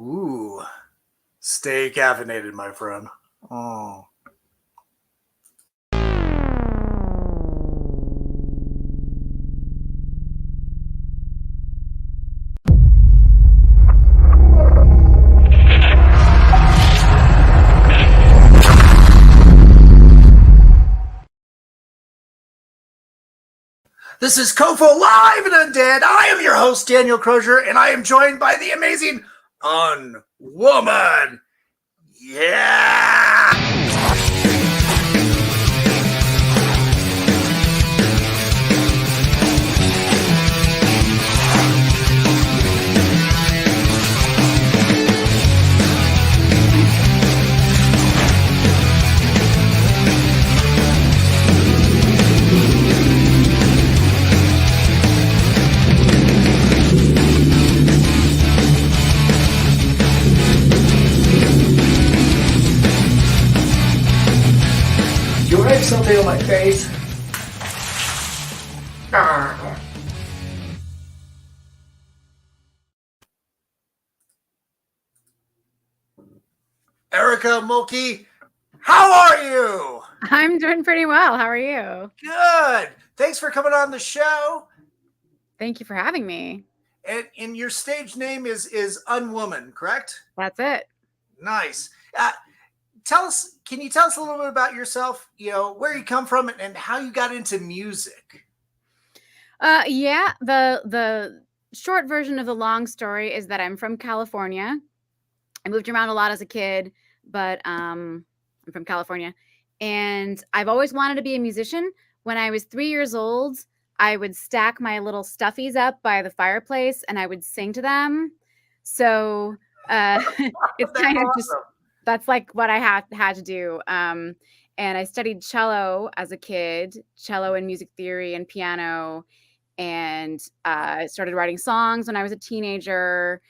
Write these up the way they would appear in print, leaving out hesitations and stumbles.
Ooh, stay caffeinated, my friend. Oh. This is COFOH Live Undead. I am your host, Daniel Crosier, and I am joined by the amazing Unwoman. Yeah! You write something on my face. Erica Mulkey, how are you? I'm doing pretty well. How are you? Good. Thanks for coming on the show. Thank you for having me. And your stage name is Unwoman, correct? That's it. Nice. Can you tell us a little bit about yourself? You know, where you come from and how you got into music? Yeah, the short version of the long story is that I'm from California. I moved around a lot as a kid, but I'm from California. And I've always wanted to be a musician. When I was 3 years old, I would stack my little stuffies up by the fireplace and I would sing to them. So it's kind of just, that's like what I had to do. And I studied cello as a kid, cello and music theory and piano. And I started writing songs when I was a teenager.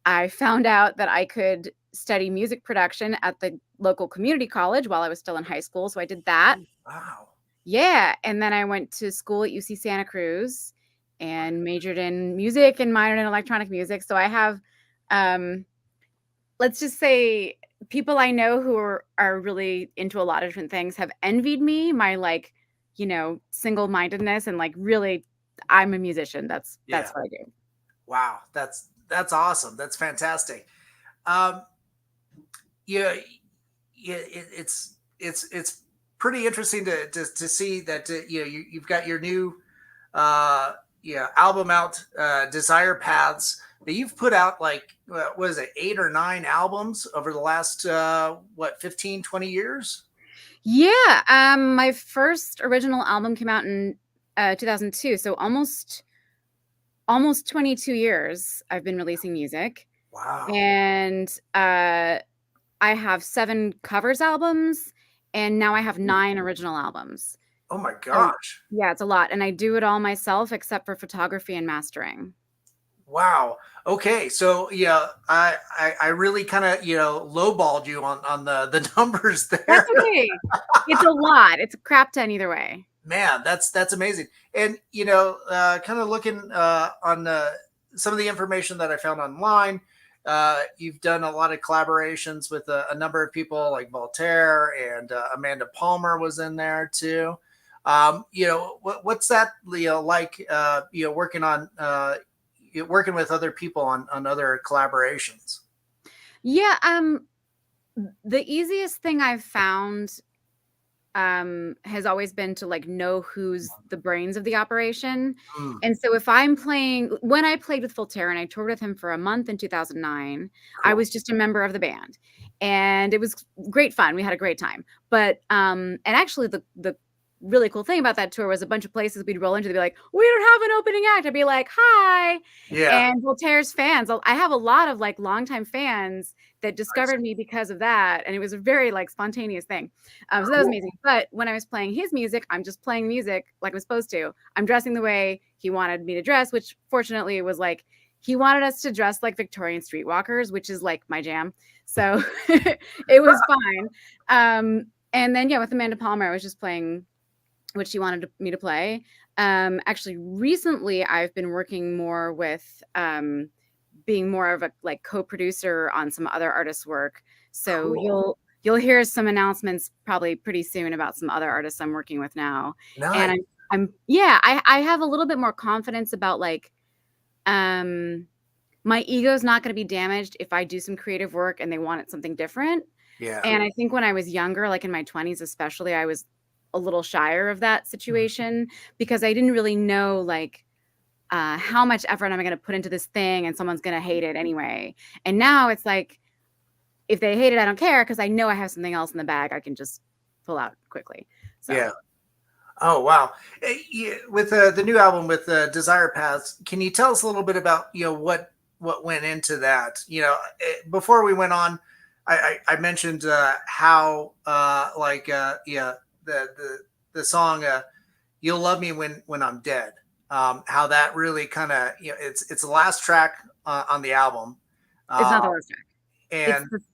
I found out that I could study music production at the local community college while I was still in high school. So I did that. Wow. Yeah. And then I went to school at UC Santa Cruz and majored in music and minored in electronic music. So I have, let's just say, people I know who are really into a lot of different things have envied me, my single-mindedness and really I'm a musician. That's what I do. Wow. That's awesome. That's fantastic. It's pretty interesting to see that you've got your new album out, Desire Paths. But you've put out 8 or 9 albums over the last 15, 20 years? Yeah. My first original album came out in 2002. So almost 22 years I've been releasing music. Wow. And I have 7 covers albums, and now I have 9 original albums. Oh my gosh. So, yeah, it's a lot. And I do it all myself except for photography and mastering. Wow. Okay. So yeah, I really kind of lowballed you on the numbers there. That's okay. It's a lot. It's a crap ton either way. Man, that's amazing. And kind of looking on some of the information that I found online, you've done a lot of collaborations with a number of people like Voltaire, and Amanda Palmer was in there too. What's that like? Working with other people on other collaborations. Yeah. The easiest thing I've found has always been to know who's the brains of the operation. And so if I'm when I played with Voltaire and I toured with him for a month in 2009, cool. I was just a member of the band and it was great fun. We had a great time. But, and actually the really cool thing about that tour was a bunch of places we'd roll into, they'd be like, we don't have an opening act. I'd be like, hi. Yeah. And Voltaire's fans, I have a lot of longtime fans that discovered me because of that. And it was a very spontaneous thing. So that was amazing. But when I was playing his music, I'm just playing music like I'm supposed to. I'm dressing the way he wanted me to dress, which fortunately was he wanted us to dress like Victorian streetwalkers, which is my jam. So it was fine. And then, with Amanda Palmer, I was just playing what she wanted me to play. Actually, recently, I've been working more with being more of a like co-producer on some other artists' work. So Cool. you'll hear some announcements probably pretty soon about some other artists I'm working with now. And Nice. I'm yeah, I have a little bit more confidence about like my ego's not going to be damaged if I do some creative work and they want it something different. Yeah. And I think when I was younger, like in my 20s especially, I was a little shyer of that situation because I didn't really know like how much effort am I going to put into this thing and someone's going to hate it anyway. And now it's like, if they hate it, I don't care because I know I have something else in the bag I can just pull out quickly. So Yeah. Oh wow! With the new album with Desire Paths, can you tell us a little bit about what went into that? Before we went on, I mentioned how yeah, the song "You'll Love Me When I'm Dead," how that really kind of it's the last track on the album, it's uh, not the last track. and what's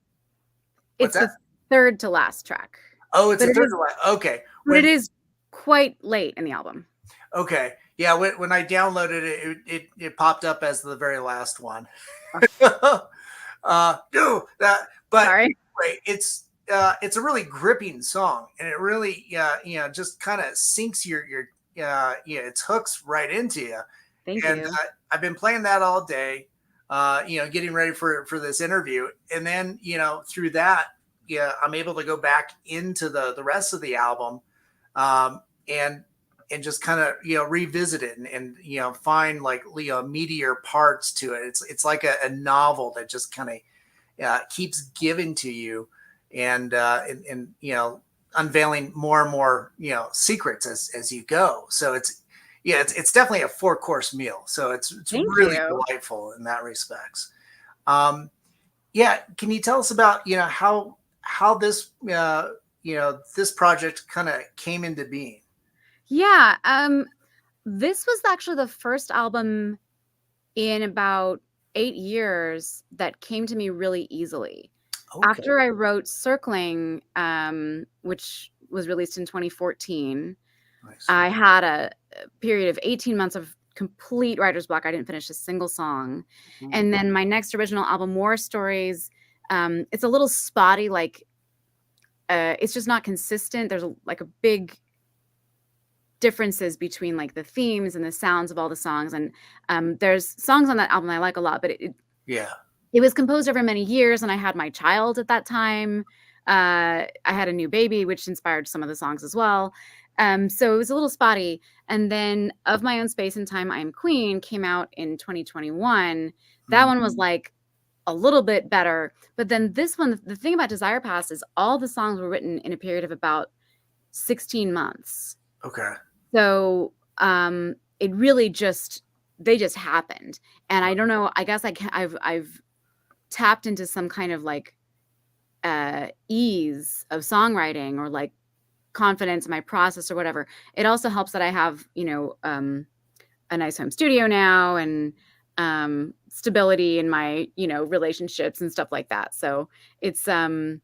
It's that? the third to last track. Oh, it's But a it third is one. Okay, but it is quite late in the album. okay. Yeah, when I downloaded it, it popped up as the very last one. No, that. But Sorry. anyway, it's a really gripping song, and it really just kind of sinks your its hooks right into you. Thank And you. I've been playing that all day, getting ready for this interview, and then through that, I'm able to go back into the rest of the album, and just kind of revisit it and find like meatier parts to it. It's like a novel that just kind of keeps giving to you, and unveiling more and more secrets as you go. So it's definitely a 4-course meal. So it's Thank really you. delightful in that respects. Yeah, can you tell us about how this this project kind of came into being? Yeah, this was actually the first album in about 8 years that came to me really easily. Okay, After I wrote Circling, which was released in 2014, nice. I had a period of 18 months of complete writer's block. I didn't finish a single song. Ooh, And then my next original album, War Stories, it's a little spotty, like it's just not consistent. There's like a big differences between like the themes and the sounds of all the songs. And there's songs on that album I like a lot, but yeah, it was composed over many years, and I had my child at that time. I had a new baby, which inspired some of the songs as well. So it was a little spotty. And then Of My Own Space and Time, I Am Queen came out in 2021. That one was like a little bit better. But then this one, the thing about Desire Pass is all the songs were written in a period of about 16 months. okay, So it really they just happened. And I don't know, I guess I've tapped into some kind of like ease of songwriting or like confidence in my process or whatever. It also helps that I have, a nice home studio now and stability in my, relationships and stuff like that. So it's I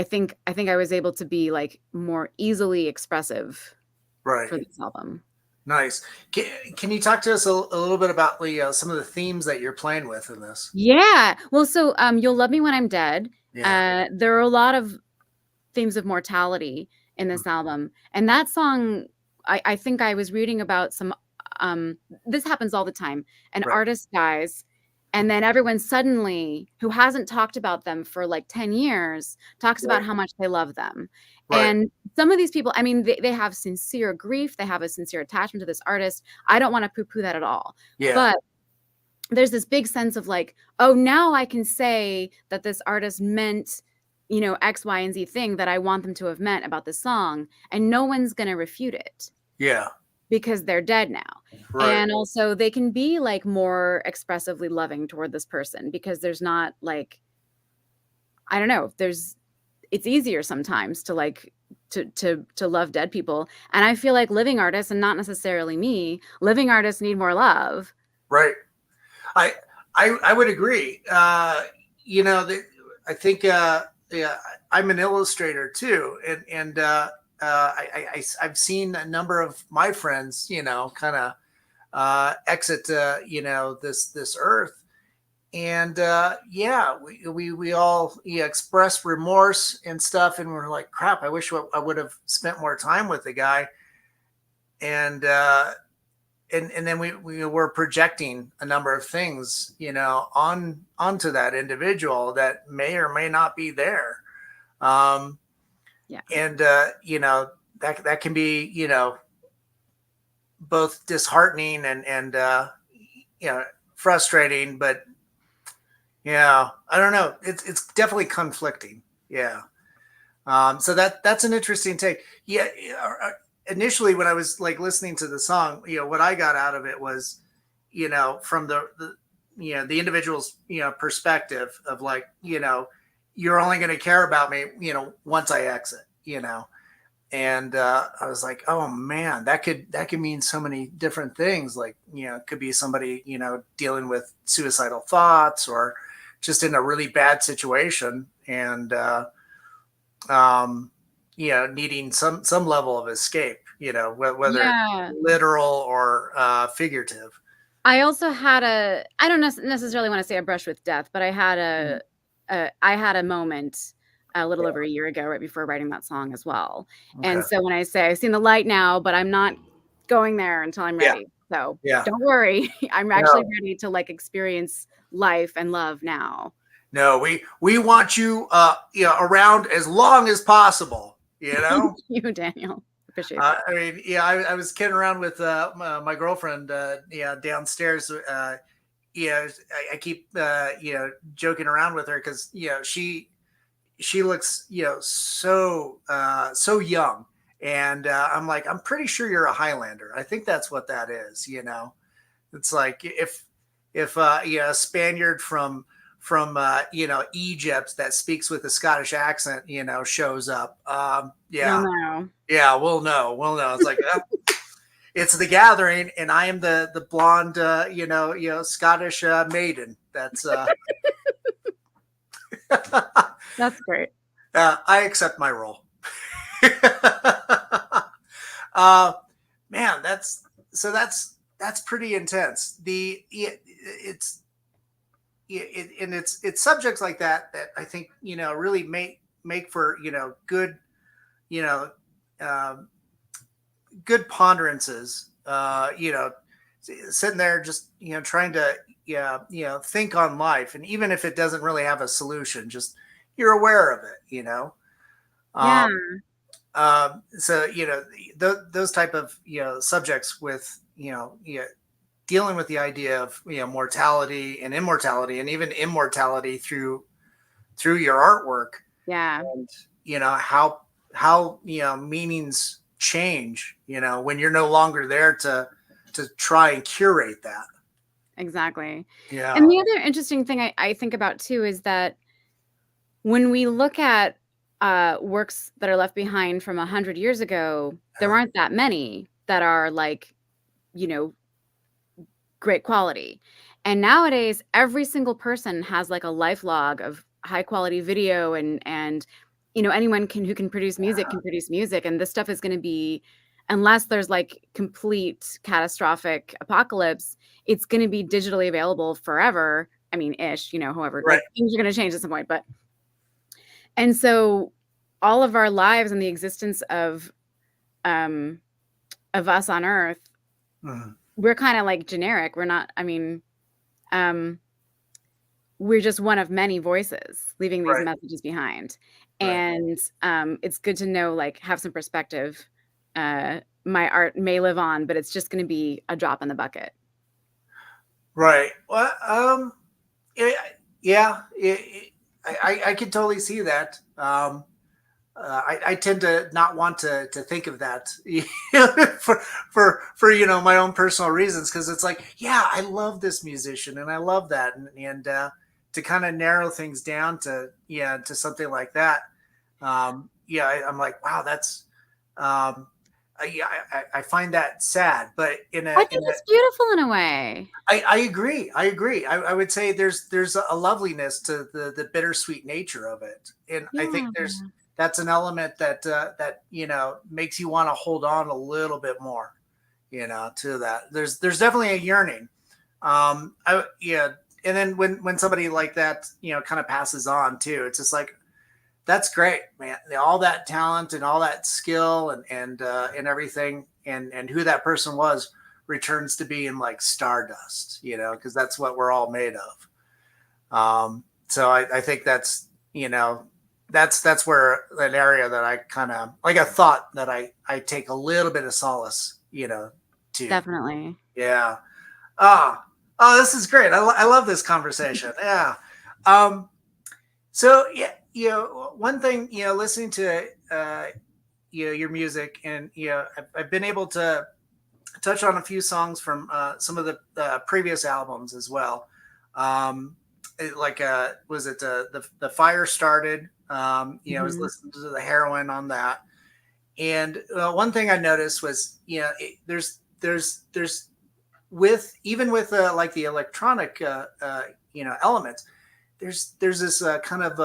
think I was able to be like more easily expressive right. for this album. Nice. Can you talk to us a little bit about some of the themes that you're playing with in this? Yeah. Well, so You'll Love Me When I'm Dead. Yeah. There are a lot of themes of mortality in this album. And that song, I think I was reading about some this happens all the time. An Right. artist dies, and then everyone suddenly who hasn't talked about them for like 10 years talks about how much they love them. Right. And some of these people, I mean, they have sincere grief, they have a sincere attachment to this artist. I don't want to poo-poo that at all. Yeah. But there's this big sense of like, oh, now I can say that this artist meant, X, Y, and Z thing that I want them to have meant about this song, and no one's going to refute it. Yeah. Because they're dead now. Right. And also they can be like more expressively loving toward this person because there's not like, I don't know, it's easier sometimes to like to love dead people. And I feel like living artists, and not necessarily me, living artists need more love. Right. I would agree. I think I'm an illustrator too, and I've seen a number of my friends, kind of exit, this earth. And we all express remorse and stuff, and we're like, crap, I wish I would have spent more time with the guy. And then we were projecting a number of things, onto that individual that may or may not be there. And that can be, both disheartening and frustrating, but I don't know. It's definitely conflicting. Yeah. So that's an interesting take. Yeah. Initially, when I was like listening to the song, what I got out of it was, from the individual's, perspective of like, you're only going to care about me, once I exit, and I was like, oh man, that could mean so many different things. Like, it could be somebody, dealing with suicidal thoughts or just in a really bad situation, and needing some level of escape, whether literal or figurative. I also had I don't necessarily want to say a brush with death, but I had I had a moment a little over a year ago, right before writing that song as well. Okay. And so when I say I've seen the light now, but I'm not going there until I'm ready. So don't worry. I'm actually ready to like experience life and love now. No, we want you around as long as possible, Thank you, Daniel. Appreciate that. I mean, I was kidding around with my girlfriend downstairs. I keep joking around with her because she looks so young, and I'm like, I'm pretty sure you're a Highlander. I think that's what that is. It's like if a Spaniard from Egypt that speaks with a Scottish accent, shows up. We'll know. Yeah, we'll know. It's like, it's The Gathering, and I am the blonde, Scottish maiden. That's that's great. I accept my role. Man, that's pretty intense. It's subjects like that I think really make for good good ponderances. Sitting there just trying to think on life, and even if it doesn't really have a solution, just you're aware of it. So those type of subjects with dealing with the idea of mortality and immortality, and even immortality through your artwork. Yeah. And how meanings change when you're no longer there to try and curate that. Exactly. Yeah. And the other interesting thing I think about too is that when we look at works that are left behind from 100 years ago, there aren't that many that are like great quality. And nowadays, every single person has like a life log of high quality video, and anyone who can produce music can produce music. And this stuff is going to be, unless there's like complete catastrophic apocalypse, it's going to be digitally available forever. I mean, however, right. Like, things are going to change at some point, and so all of our lives and the existence of us on Earth, we're kind of like generic. We're not, we're just one of many voices leaving these messages behind. And it's good to know, like, have some perspective. My art may live on, but it's just going to be a drop in the bucket. Right. Well, I could totally see that. I tend to not want to think of that for my own personal reasons, because it's like, I love this musician and I love that, and to kind of narrow things down to something like that. I'm like, wow, that's I find that sad, but I think it's beautiful in a way. I agree. I would say there's a loveliness to the bittersweet nature of it, and I think that's an element that makes you want to hold on a little bit more, to that. There's definitely a yearning. Yeah. And then when somebody like that, kind of passes on too, it's just like, that's great, man. All that talent and all that skill and everything and who that person was returns to being like stardust, because that's what we're all made of. So I think that's, that's where an area that I kind of like a thought that I take a little bit of solace, to. Definitely. Yeah. Oh, this is great. I love this conversation. Yeah. So yeah, one thing, listening to, your music and, I've been able to touch on a few songs from some of the previous albums as well. Was it the Fire Started? I was listening to the Heroin on that, and one thing I noticed was, there's even with like the electronic elements, there's this kind of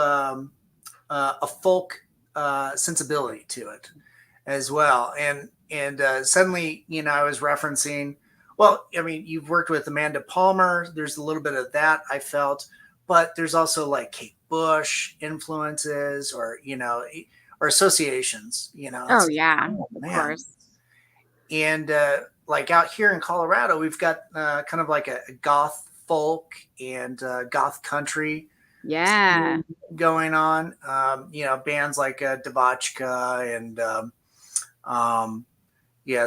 a folk sensibility to it as well, and suddenly, I was referencing, well, I mean, you've worked with Amanda Palmer. There's a little bit of that I felt, but there's also like Kate Bush influences or associations, Oh yeah, of man. course. And like out here in Colorado, we've got kind of like a goth folk and goth country going on. Bands like Devotchka and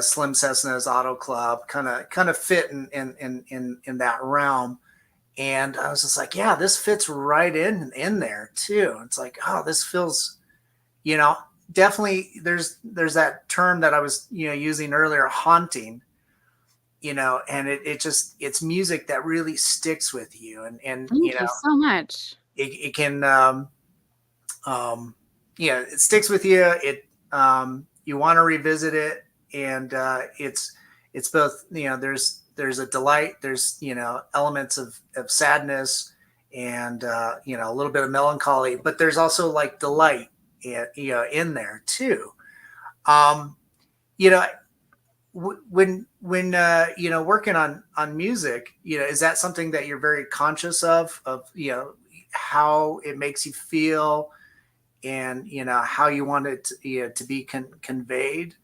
Slim Cessna's Auto Club kind of fit in that realm. And I was just like, yeah, this fits right in there too. It's like, oh, this feels, definitely there's that term that I was, using earlier, haunting, and it's music that really sticks with you. And Thank you so much. It can, it sticks with you. You want to revisit it. And it's both, there's a delight, there's, elements of sadness and, a little bit of melancholy, but there's also like delight, in there too. When working on music, is that something that you're very conscious of, how it makes you feel and, how you want it to be conveyed?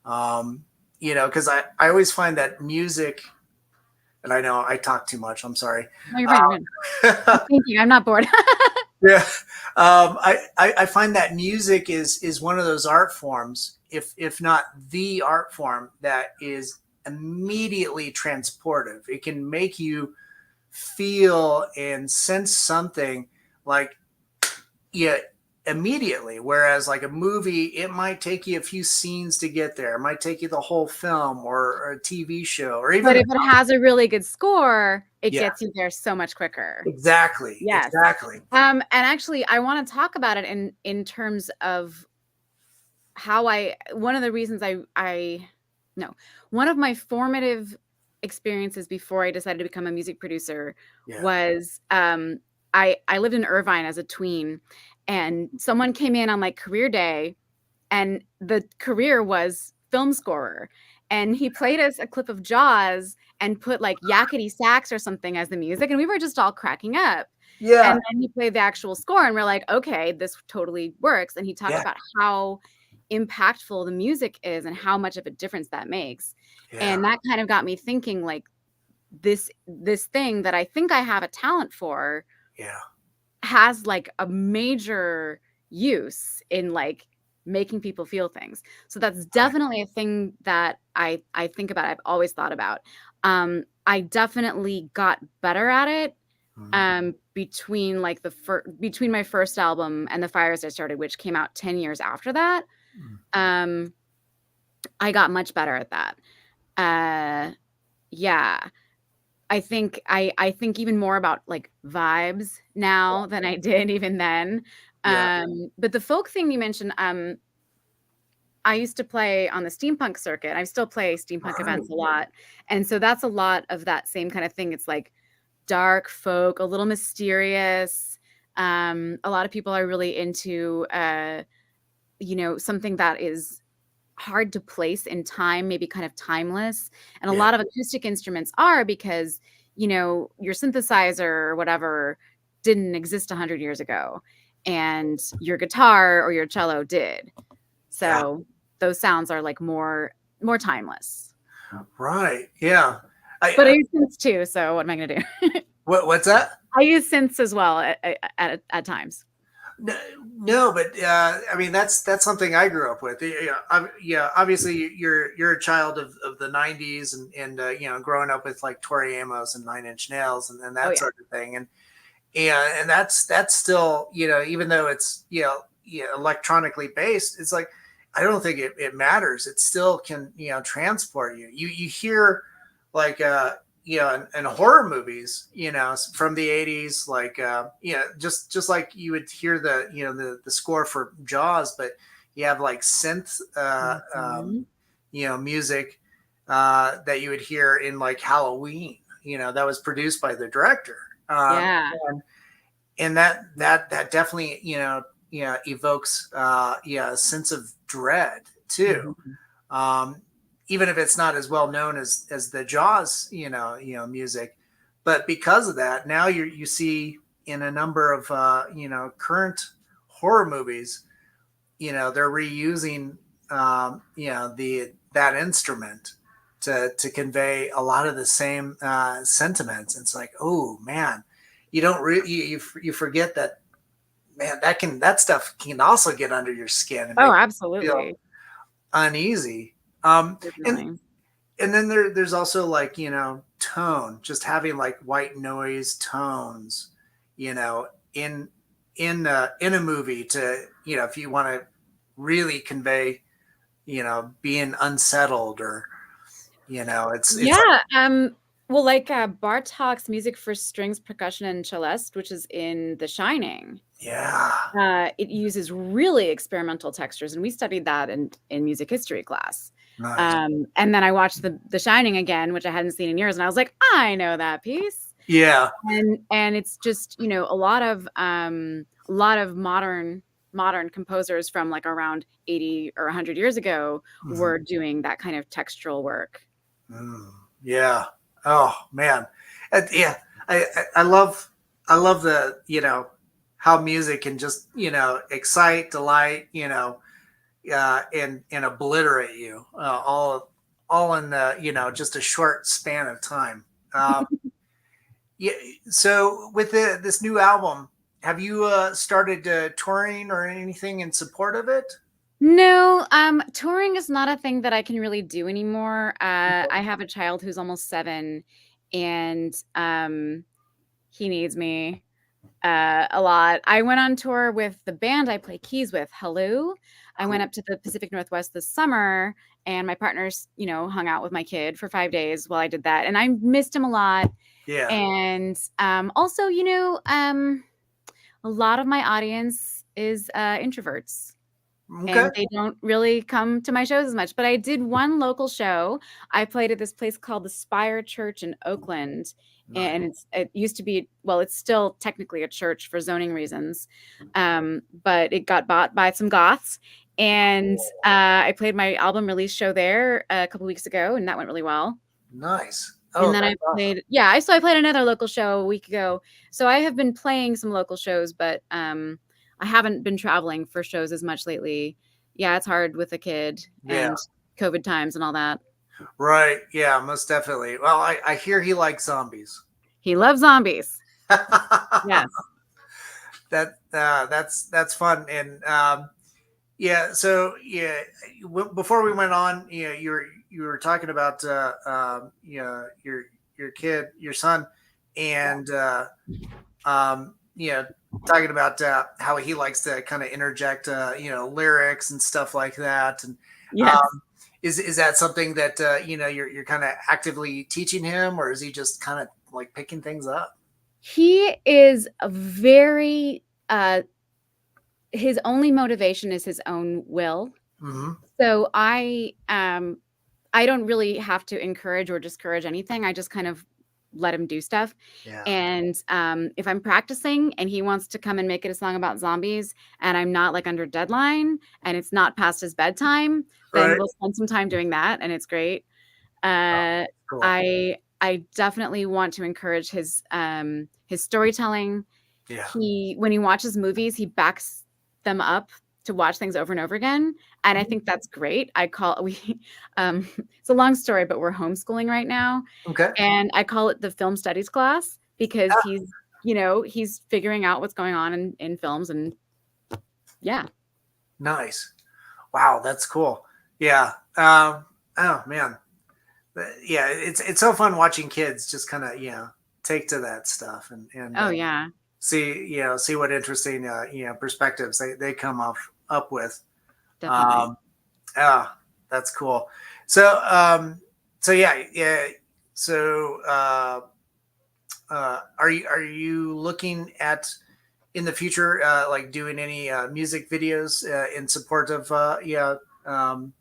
Because I always find that music, and I know I talk too much, I'm sorry. No, you're fine. Thank you. I'm not bored. Yeah. I find that music is one of those art forms, if not the art form, that is immediately transportive. It can make you feel and sense something like, immediately, whereas like a movie, it might take you a few scenes to get there. It might take you the whole film or a TV show, or even. But if it has a really good score, it gets you there so much quicker. Exactly. Yes. Exactly. And actually, I want to talk about it in terms of how one of the reasons one of my formative experiences before I decided to become a music producer was I lived in Irvine as a tween. And someone came in on like career day, and the career was film scorer. And he played us a clip of Jaws and put like yakety sax or something as the music. And we were just all cracking up. Yeah. And then he played the actual score and we're like, okay, this totally works. And he talked about how impactful the music is and how much of a difference that makes. Yeah. And that kind of got me thinking, like, this thing that I think I have a talent for. Yeah. Has like a major use in like making people feel things. So that's definitely a thing that I think about. I've always thought about. I definitely got better at it between like between my first album and The Fires I Started, which came out 10 years after that. I got much better at that. Yeah. I think even more about like vibes now than I did even then. But the folk thing you mentioned, I used to play on the steampunk circuit. I still play steampunk events a lot. And so that's a lot of that same kind of thing. It's like dark folk, a little mysterious. A lot of people are really into, something that is hard to place in time, maybe kind of timeless. And a Yeah. lot of acoustic instruments are, because, you know, your synthesizer or whatever didn't exist 100 years ago, and your guitar or your cello did. Yeah. So those sounds are like more timeless. Right. Yeah. But I use synths too, so what am I going to do? What's that? I use synths as well at times. No, but I mean that's something I grew up with. Yeah, obviously you're a child of the '90s and you know, growing up with like Tori Amos and Nine Inch Nails and Oh, that yeah. sort of thing, and that's still, you know, even though it's, you know, electronically based, it's like I don't think it matters. It still can, you know, transport you. You hear like you know, in horror movies, you know, from the '80s, like you know, just like you would hear the, you know, the score for Jaws, but you have like synth Mhm. you know, music that you would hear in like Halloween, you know, that was produced by the director. Yeah. And that definitely, you know, evokes yeah, a sense of dread too. Mhm. um Even if it's not as well known as the Jaws, you know, music, but because of that, now you see in a number of you know, current horror movies, you know, they're reusing you know, the that instrument to convey a lot of the same sentiments. It's like, oh man, you don't you forget that, man, that stuff can also get under your skin and Oh, make you feel absolutely. uneasy. And Definitely. then there's also like, you know, tone, just having like white noise tones, you know, in a movie to, you know, if you want to really convey, you know, being unsettled, or, you know, it's like, Yeah, well, like, Bartok's music for strings, percussion, and celeste, which is in The Shining, yeah, it uses really experimental textures, and we studied that in music history class. nice, And then I watched The Shining again, which I hadn't seen in years, and I was like, "I know that piece." yeah, And it's just, you know, a lot of modern composers from, like, around 80 or 100 years ago mhm, were doing that kind of textural work. yeah. Oh man, yeah. I love, the, you know, how music can just, you know, excite, delight, you know, and obliterate you, all in the, you know, just a short span of time. Yeah. So with this new album, have you started touring or anything in support of it? No, touring is not a thing that I can really do anymore. I have a child who's almost 7, and he needs me a lot. I went on tour with the band I play keys with, Hello. I went Cool. up to the Pacific Northwest this summer, and my partners, you know, hung out with my kid for 5 days while I did that, and I missed him a lot. Yeah. And also, you know, a lot of my audience is introverts, Okay. and they don't really come to my shows as much. But I did one local show. I played at this place called the Spire Church in Oakland, Nice. and it used to be, well, it's still technically a church for zoning reasons, but it got bought by some goths. And I played my album release show there a couple weeks ago, and that went really well. Nice. And Oh, then that's I awesome. played, yeah, I played another local show a week ago. So I have been playing some local shows, but I haven't been traveling for shows as much lately. Yeah, it's hard with a kid Yeah. and COVID times and all that. Right. Yeah. Most definitely. Well, I hear he likes zombies. He loves zombies. that Yes. that's fun. And yeah. So yeah, before we went on, you know, you were talking about you know, your kid, your son, and you know, talking about how he likes to kind of interject, you know, lyrics and stuff like that. And Yes. is that something that you know, you're kind of actively teaching him, or is he just kind of like picking things up? He is a very his only motivation is his own will. Hmm. So I don't really have to encourage or discourage anything. I just kind of let him do stuff. Yeah. And if I'm practicing and he wants to come and make it a song about zombies and I'm not like under deadline and it's not past his bedtime, then Right. we'll spend some time doing that, and it's great. Uh, Cool. I definitely want to encourage his storytelling. Yeah. When he watches movies, he backs them up to watch things over and over again, and I think that's great. It's a long story, but we're homeschooling right now, Okay. and I call it the film studies class because Ah, he's figuring out what's going on in films, and yeah. nice. Wow, that's cool. Yeah. Oh man. Yeah, it's so fun watching kids just kind of take to that stuff and Oh yeah, see what interesting perspectives they come up with. definitely. Yeah, that's cool. So yeah. So are you looking at in the future like doing any music videos in support of um,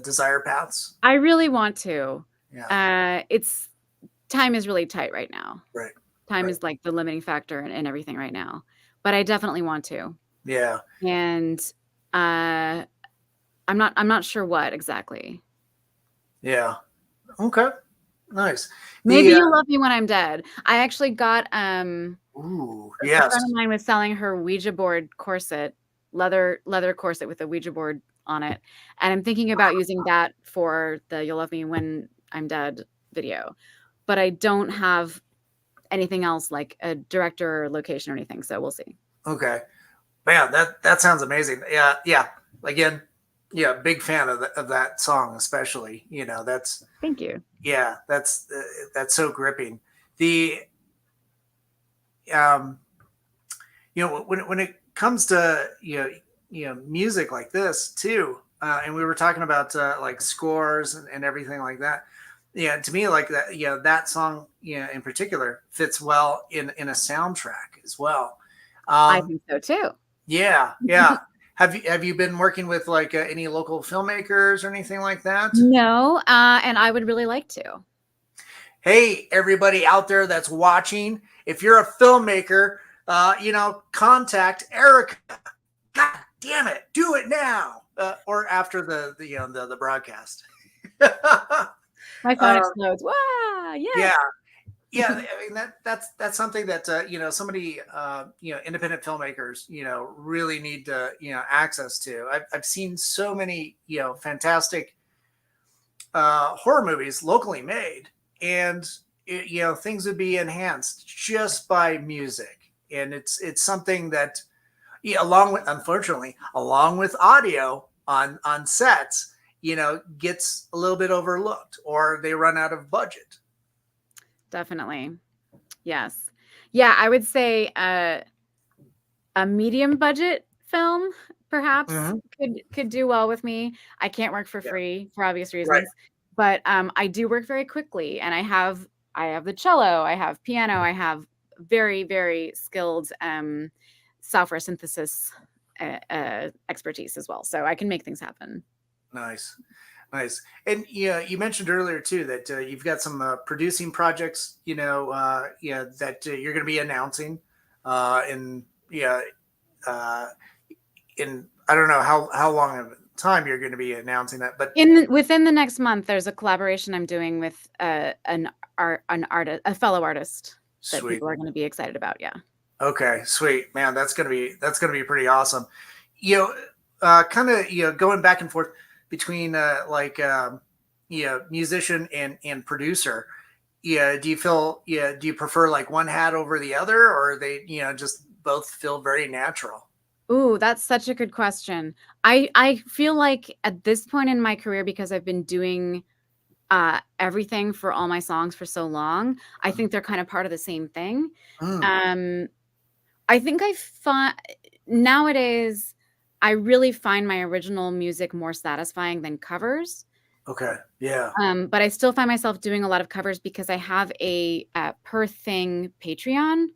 Desire Paths? I really want to. Yeah. It's time is really tight right now. Right. Time Right. is like the limiting factor in everything right now. But I definitely want to. Yeah. And uh I'm not sure what exactly. Yeah. Okay. Nice. Maybe The you'll love me when I'm dead. I actually got ooh, a yes. friend of mine was selling her Ouija board corset, leather corset with a Ouija board on it. And I'm thinking about using that for the You'll Love Me When I'm Dead video. But I don't have anything else like a director or location or anything, so we'll see. Okay. Man, that sounds amazing. Yeah. Yeah. Again, yeah, big fan of that song, especially. That's Thank you. yeah, that's so gripping. The um, when it comes to music like this too, and we were talking about like scores and everything like that. Yeah, to me, like that, that song, in particular, fits well in a soundtrack as well. I Um, think so too. yeah, yeah. Have you been working with like any local filmmakers or anything like that? No, and I would really like to. Hey, everybody out there that's watching, if you're a filmmaker, contact Erica. God damn it, do it now, or after the broadcast. My phone explodes. Wow! Yeah, Yes. yeah. I mean that's something that somebody independent filmmakers really need to access to. I've seen so many fantastic horror movies locally made, and things would be enhanced just by music, and it's something that along with audio on sets gets a little bit overlooked or they run out of budget. Definitely. Yes. Yeah, I would say a medium budget film perhaps Mm-hmm. could do well with me. I can't work for Yeah. free for obvious Right. reasons, but I do work very quickly, and I have the cello, I have piano, I have very very skilled software synthesis expertise as well, so I can make things happen. Nice. Nice. And you mentioned earlier too that you've got some producing projects, that you're going to be announcing in uh, in I don't know how long of time you're going to be announcing that, but Within the next month, there's a collaboration I'm doing with an artist, a fellow artist that sweet. people are going to be excited about. Yeah. Okay, sweet, man. That's gonna be pretty awesome. Kind of going back and forth between musician and producer. Yeah, do you prefer like one hat over the other, or are they just both feel very natural? Ooh, that's such a good question. I feel like at this point in my career, because I've been doing everything for all my songs for so long, I think they're kind of part of the same thing. Mm, Um, I think I find nowadays I really find my original music more satisfying than covers. okay, yeah. But I still find myself doing a lot of covers because I have a per thing Patreon.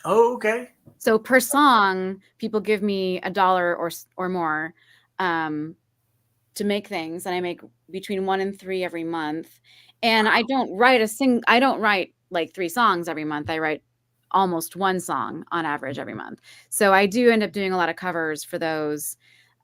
Oh, okay. So per song, people give me $1 or more to make things, and I make between 1 and 3 every month. And Wow. I don't write like 3 songs every month. I write almost 1 song on average every month. So I do end up doing a lot of covers for those.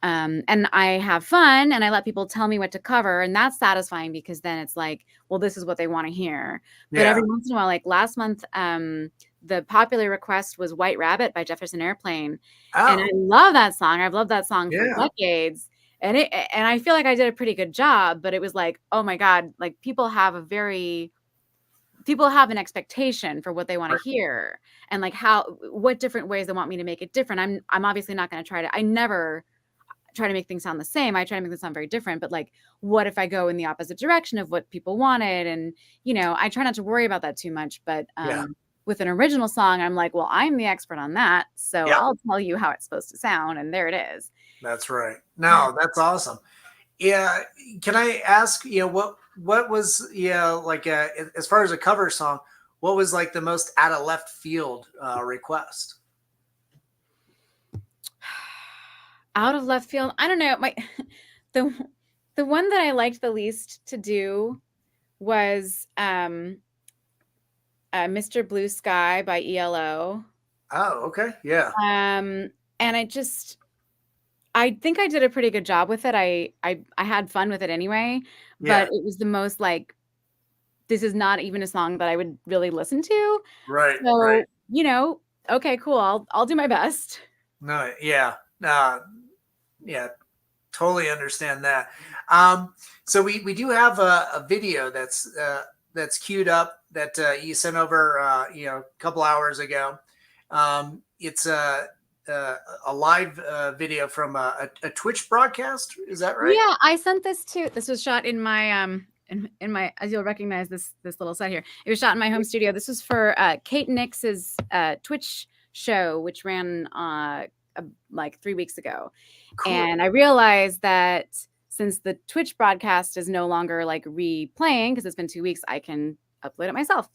And I have fun and I let people tell me what to cover. And that's satisfying because then it's like, well, this is what they want to hear. But Yeah. every once in a while, like last month, the popular request was White Rabbit by Jefferson Airplane. And I Oh, love that song. I've loved that song for yeah. decades. And I feel like I did a pretty good job, but it was like, oh my God, like people have an expectation for what they want to Right. hear and like what different ways they want me to make it different. I'm obviously not going to I never try to make things sound the same. I try to make them sound very different, but like, what if I go in the opposite direction of what people wanted? And, I try not to worry about that too much, but, Yeah. with an original song, I'm like, well, I'm the expert on that. So Yeah. I'll tell you how it's supposed to sound. And there it is. That's right. No, that's awesome. Yeah. Can I ask, what was, like, as far as a cover song, what was like the most out of left field request? Out of left field. I don't know. The, the one that I liked the least to do was, Mr. Blue Sky by ELO. Oh, okay. Yeah. And I think I did a pretty good job with it. I had fun with it anyway, but Yeah. it was the most like, this is not even a song that I would really listen to. Right. Right. So, okay, cool. I'll do my best. No. Yeah. Yeah. Totally understand that. So we do have a video that's queued up that you sent over a couple hours ago. It's a live video from a Twitch broadcast. Is that right? Yeah, I sent this too. This was shot in my in my, as you'll recognize this little set here. It was shot in my home studio. This was for Kate Nix's Twitch show, which ran like 3 weeks ago. Cool. And I realized that since the Twitch broadcast is no longer like replaying because it's been 2 weeks, I can upload it myself.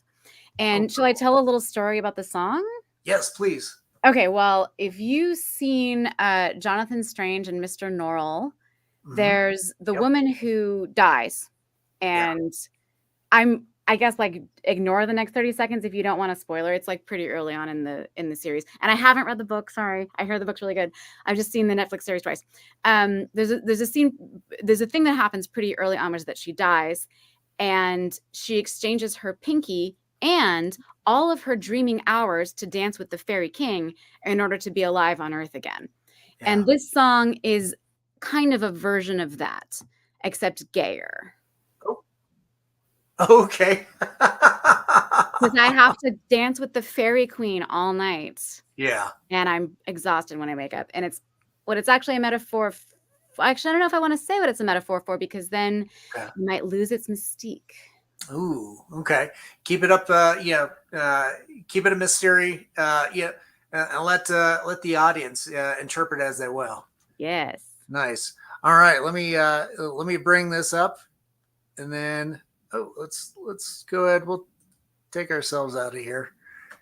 And shall I tell a little story about the song? Yes, please. Okay, well, if you've seen Jonathan Strange and Mr. Norrell, there's the woman who dies. And I guess like ignore the next 30 seconds if you don't want a spoiler. It's like pretty early on in the series. And I haven't read the book. Sorry. I heard the book's really good. I've just seen the Netflix series twice. There's a thing that happens pretty early on, which is that she dies and she exchanges her pinky and all of her dreaming hours to dance with the fairy king in order to be alive on Earth again. Yeah. And this song is kind of a version of that, except gayer. Okay. Because I have to dance with the fairy queen all night. Yeah. And I'm exhausted when I wake up. And it's actually a metaphor. Actually, I don't know if I want to say what it's a metaphor for, because then you might lose its mystique. Ooh, okay. Keep it up. Keep it a mystery. And let the audience interpret as they will. Yes. Nice. All right. Let me bring this up, and then let's go ahead. We'll take ourselves out of here.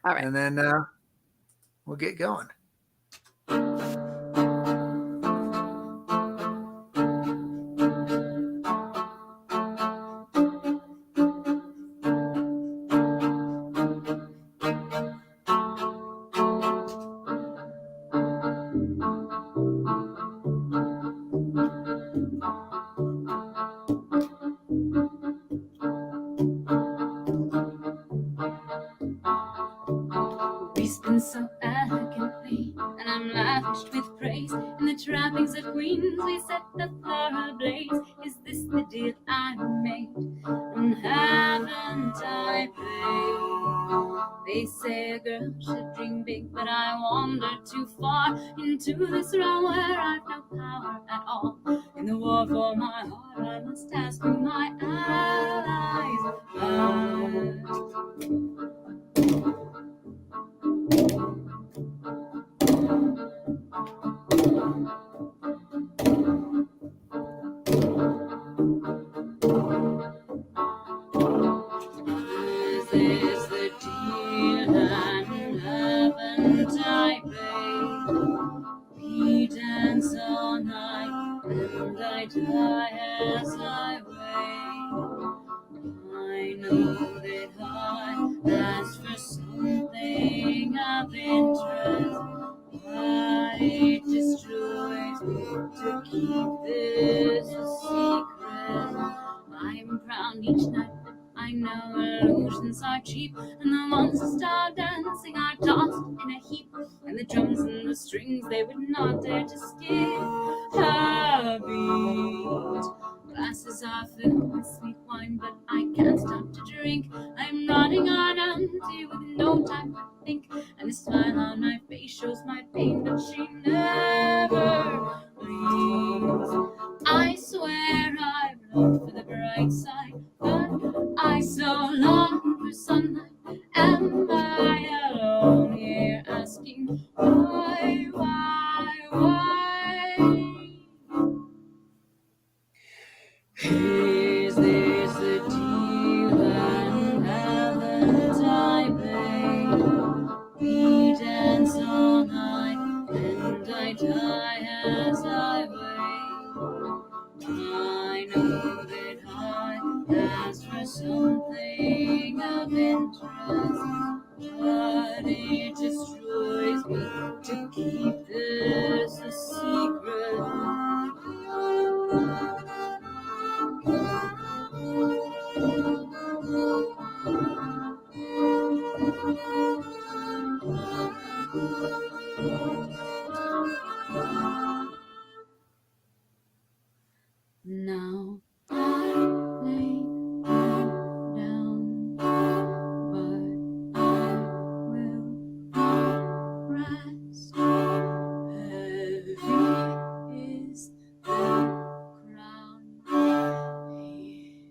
All right. And then we'll get going. So elegantly, and I'm lavished with praise. In the trappings of queens, we set the floor ablaze. Is this the deal I made? And haven't I paid? They say a girl should dream big, but I wander too far into this realm where I've no power at all. In the war for my heart, I must ask who my allies are. We dance all night, and I die as I wait. I know that of interest, but it destroys me to keep this a secret. I'm proud each night, but I know illusions are cheap, and the ones who start dancing are tossed in a heap, and the drums and the strings they would not dare to skip her beat. Glasses are filled with sweet wine, but I can't stop to drink. I'm running on empty with no time to think, and the smile on my face shows my pain, but she never leaves. I swear I've longed for the bright side, but I so long for sunlight. Am I alone here asking why? Is this the deal and haven't I paid? We dance all night and I die as I wait. I know that I asked for something of interest, but it destroys me to keep this a secret. Now I lay down, but I will not rest. Heavy is the crown, heavy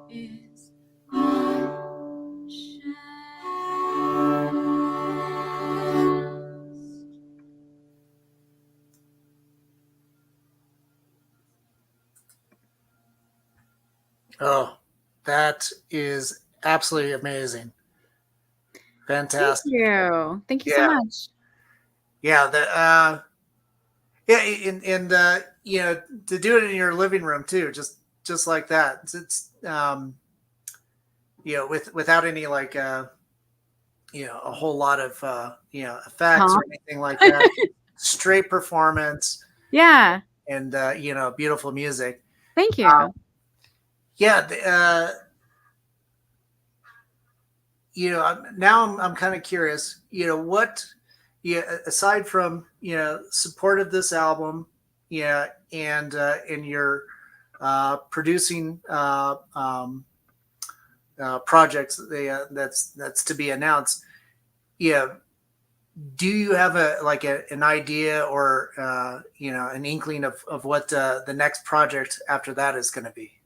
is my chest. Oh, that is absolutely amazing. Fantastic. Thank you so Yeah. much. Yeah, yeah, and you know, to do it in your living room too, just like that. It's you know, without any like you know, a whole lot of you know, effects or anything like that. Straight performance Yeah, and you know, beautiful music. thank you. Yeah, you know, now I'm kind of curious, you know, what, yeah, aside from, you know, support of this album, yeah, and in your producing projects, that's to be announced. Yeah, do you have a like an idea or you know, an inkling of what the next project after that is going to be?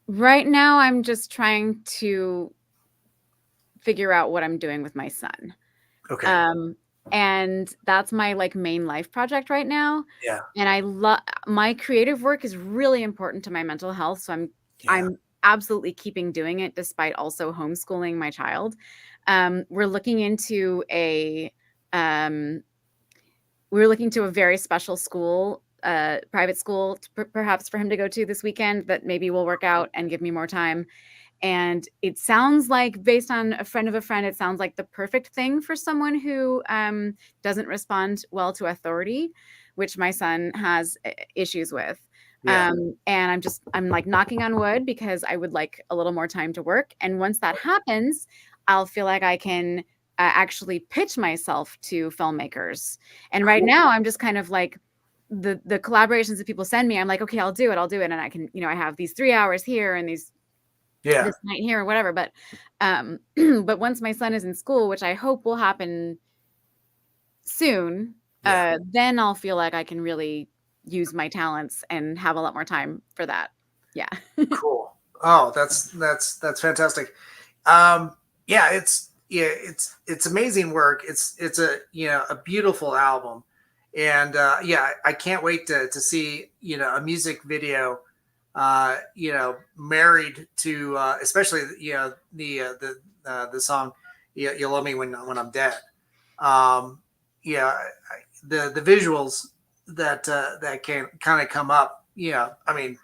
Right now I'm just trying to figure out what I'm doing with my son. Okay. And that's my like main life project right now. Yeah. And I love my creative work is really important to my mental health. So Yeah. I'm absolutely keeping doing it despite also homeschooling my child. We're looking into a very special school, private school, perhaps for him to go to this weekend that maybe will work out and give me more time. And it sounds like, based on a friend of a friend, it sounds like the perfect thing for someone who doesn't respond well to authority, which my son has issues with. Yeah. And I'm like knocking on wood because I would like a little more time to work. And once that happens, I'll feel like I can actually pitch myself to filmmakers. And right now I'm just kind of like, the collaborations that people send me, I'm like, okay, I'll do it. And I can, I have these 3 hours here and these this night here or whatever. But but once my son is in school, which I hope will happen soon, then I'll feel like I can really use my talents and have a lot more time for that. Yeah. Cool. Oh, that's fantastic. Yeah, it's amazing work. It's a, you know, a beautiful album, and yeah, I can't wait to see, you know, a music video, you know, married to especially, you know, the song "You Love Me When I'm Dead." Yeah, the visuals that can kind of come up. Yeah, I mean,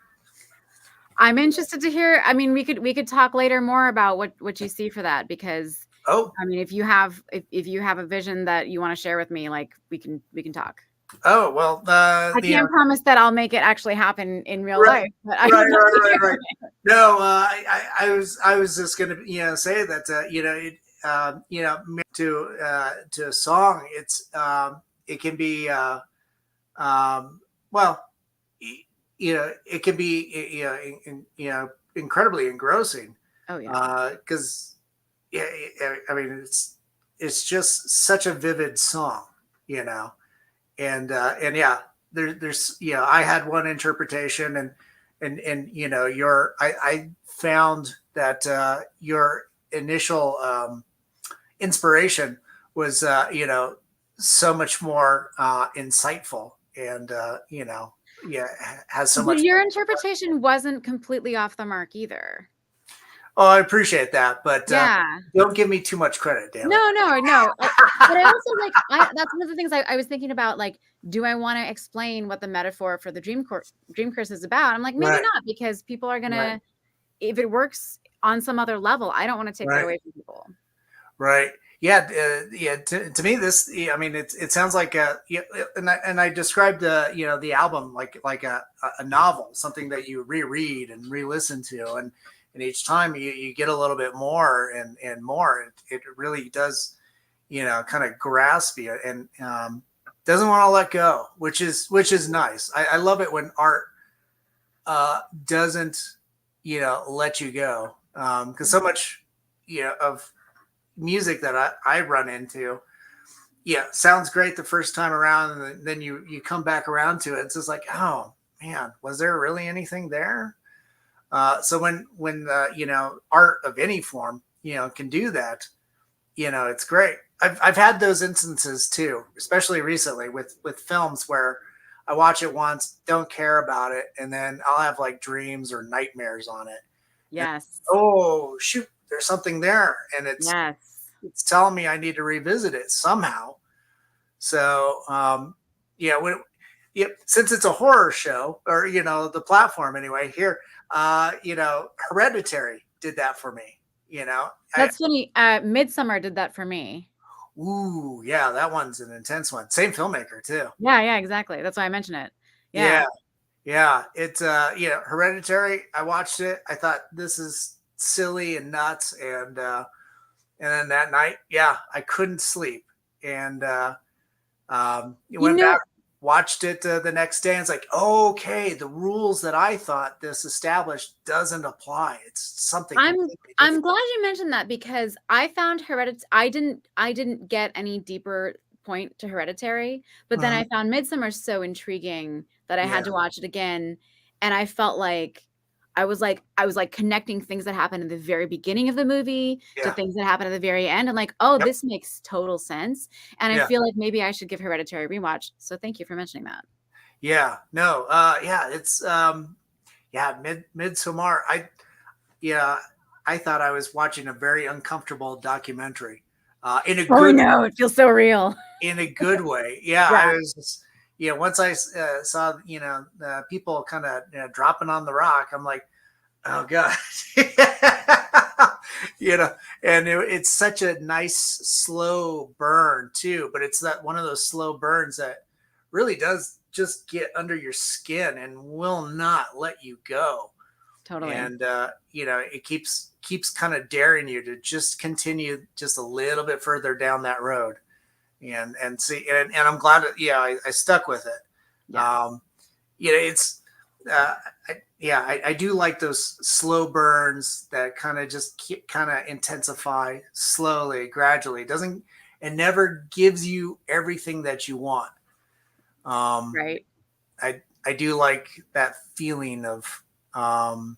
I'm interested to hear. I mean, we could talk later more about what you see for that, because Oh, I mean, if you have a vision that you want to share with me, like we can talk. oh, well, I can't promise that I'll make it actually happen in real right, life, but I right, would love to right, hear right. it. No, I was just gonna, say that, to a song, it can be, well, it can be, incredibly engrossing, Oh yeah. because, yeah, I mean, it's just such a vivid song, you know, and yeah, there's, I had one interpretation, and I found that, your initial, inspiration was, so much more, insightful, and, yeah, has so But much. your interpretation wasn't completely off the mark either. Oh, I appreciate that, but, Yeah. don't give me too much credit, damn it. No, no, no. But I also like that's one of the things I was thinking about. Like, do I want to explain what the metaphor for the dream curse is about? I'm like, maybe Right, not, because people are right, gonna, if it works on some other level, I don't want to take that right. away from people. Right. Yeah. Yeah. To me, this. Yeah, I mean, it sounds like yeah, and I described the album like a novel, something that you reread and re-listen to, and each time you get a little bit more and more. It really does, kind of grasp you, and, doesn't want to let go, which is nice. I love it when art, doesn't, let you go, because so much, of music that I run into, yeah, sounds great the first time around, and then you come back around to it. It's just like, oh man, was there really anything there? So when art of any form, can do that, it's great. I've had those instances too, especially recently with films where I watch it once, don't care about it, and then I'll have like dreams or nightmares on it. And, Yes. oh shoot, there's something there, and Yes. it's telling me I need to revisit it somehow. So, yeah, since it's a horror show, or the platform anyway here, Hereditary did that for me. That's funny. Midsummer did that for me. Ooh, yeah, that one's an intense one. Same filmmaker too. Yeah, yeah, exactly. That's why I mention it. Yeah. Yeah, yeah. It's Hereditary. I watched it. I thought this is silly and nuts, and then that night, yeah, I couldn't sleep, and, You went know, back, watched it, the next day, and it's like, okay, the rules that I thought this established doesn't apply. It's something I'm completely I'm different. glad you mentioned that, because I found I didn't get any deeper point to Hereditary, but then Mhm. I found Midsummer so intriguing that I Yeah, had to watch it again, and I felt like I was like connecting things that happened in the very beginning of the movie to yeah, things that happened at the very end. I'm like, "Oh, yep, this makes total sense." And I yeah, feel like maybe I should give Hereditary a rewatch. So thank you for mentioning that. yeah. No, yeah, it's, yeah, Midsommar. Yeah, I thought I was watching a very uncomfortable documentary, in a Oh good no, it feels so real. in a good way. Yeah, Yeah. I was just, once I, saw, people kind of, dropping on the rock, I'm like, oh god. you know and it's such a nice slow burn too, but it's that one of those slow burns that really does just get under your skin and will not let you go, Totally. and, it keeps kind of daring you to just continue just a little bit further down that road, and see, and I'm glad that, yeah, I stuck with it. Yeah. It's, uh, I do like those slow burns that kind of just kind of intensify slowly, gradually. It doesn't, it never gives you everything that you want. Um, Right. I do like that feeling of, um,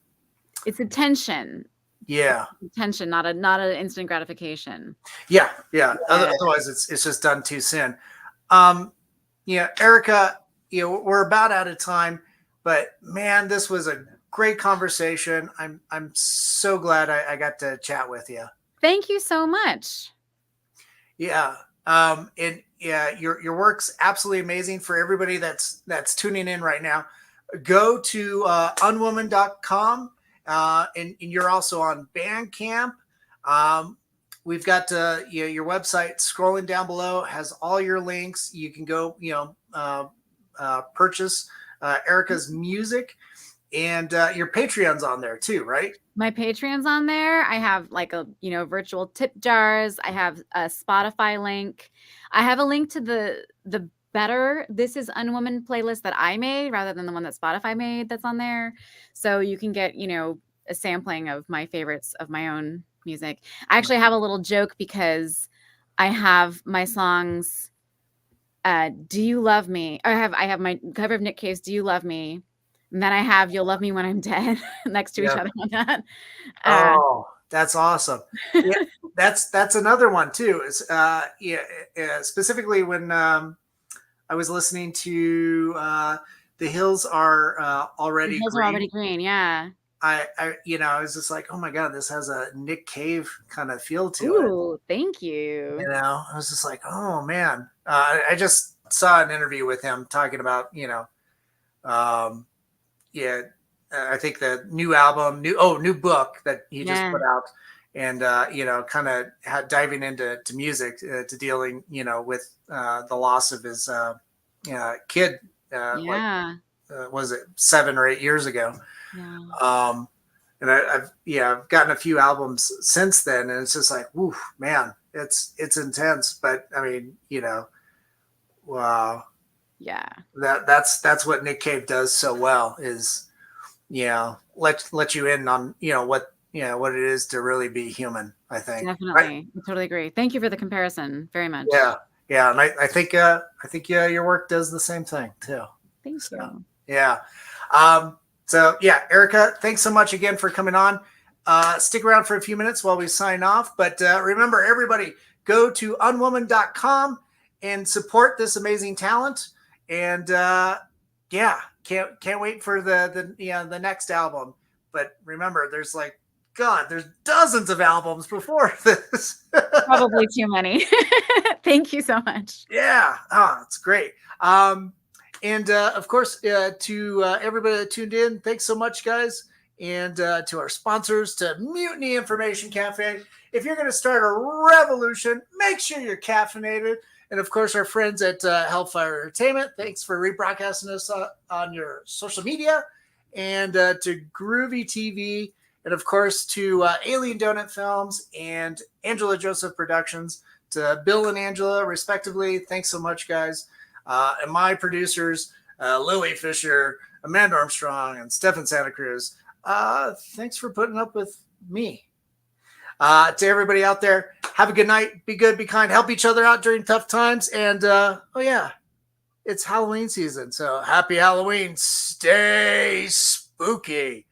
It's attention. yeah, Attention, not an instant gratification. yeah, yeah. Yeah. Otherwise, it's just done too soon. Um, yeah, Erica, we're about out of time, but man, this was a great conversation. I'm so glad I got to chat with you. Thank you so much. Yeah. And yeah, your work's absolutely amazing. For everybody that's tuning in right now, go to unwoman.com, and you're also on Bandcamp. We've got your website scrolling down below, has all your links. You can go, purchase Erica's music, and your Patreon's on there too, right? My Patreon's on there. I have like a, virtual tip jars. I have a Spotify link. I have a link to the better This Is Unwoman playlist that I made rather than the one that Spotify made that's on there. So you can get, a sampling of my favorites of my own music. I actually have a little joke because I have my songs, Do You Love Me? I have my cover of Nick Cave's Do You Love Me? And then I have You'll Love Me When I'm Dead next to each other on that. Oh, that's awesome. Yeah, that's another one too. Is specifically when I was listening to The Hills Are Already Hills Green. Are Already Green, yeah. I was just like, oh my God, this has a Nick Cave kind of feel to it. Ooh, thank you. I was just like, oh man. I just saw an interview with him talking about, I think the new album, new book that he just put out, and kind of diving into music, to dealing, with the loss of his kid. Was it 7 or 8 years ago? Yeah. And I've gotten a few albums since then, and it's just like, woof, man, it's intense. But I mean, wow. Yeah. That's what Nick Cave does so well is, let you in on, what it is to really be human, I think. Definitely. Right? I totally agree. Thank you for the comparison very much. Yeah. Yeah. And I think your work does the same thing too. Thank you. Yeah. So yeah, Erica, thanks so much again for coming on. Stick around for a few minutes while we sign off. But remember, everybody, go to unwoman.com and support this amazing talent. And can't wait for the next album. But remember, there's there's dozens of albums before this. Probably too many. Thank you so much. Yeah. It's great. And of course, to everybody that tuned in, thanks so much, guys. And to our sponsors, to Mutiny Information Cafe. If you're going to start a revolution, make sure you're caffeinated. And of course, our friends at Hellfire Entertainment, thanks for rebroadcasting us on your social media. And to Groovy TV. And of course, to Alien Donut Films and Angela Joseph Productions. To Bill and Angela, respectively. Thanks so much, guys. And my producers, Lily Fisher, Amanda Armstrong, and Stefan Santa Cruz. Thanks for putting up with me. To everybody out there, have a good night. Be good, be kind, help each other out during tough times. And it's Halloween season. So happy Halloween. Stay spooky.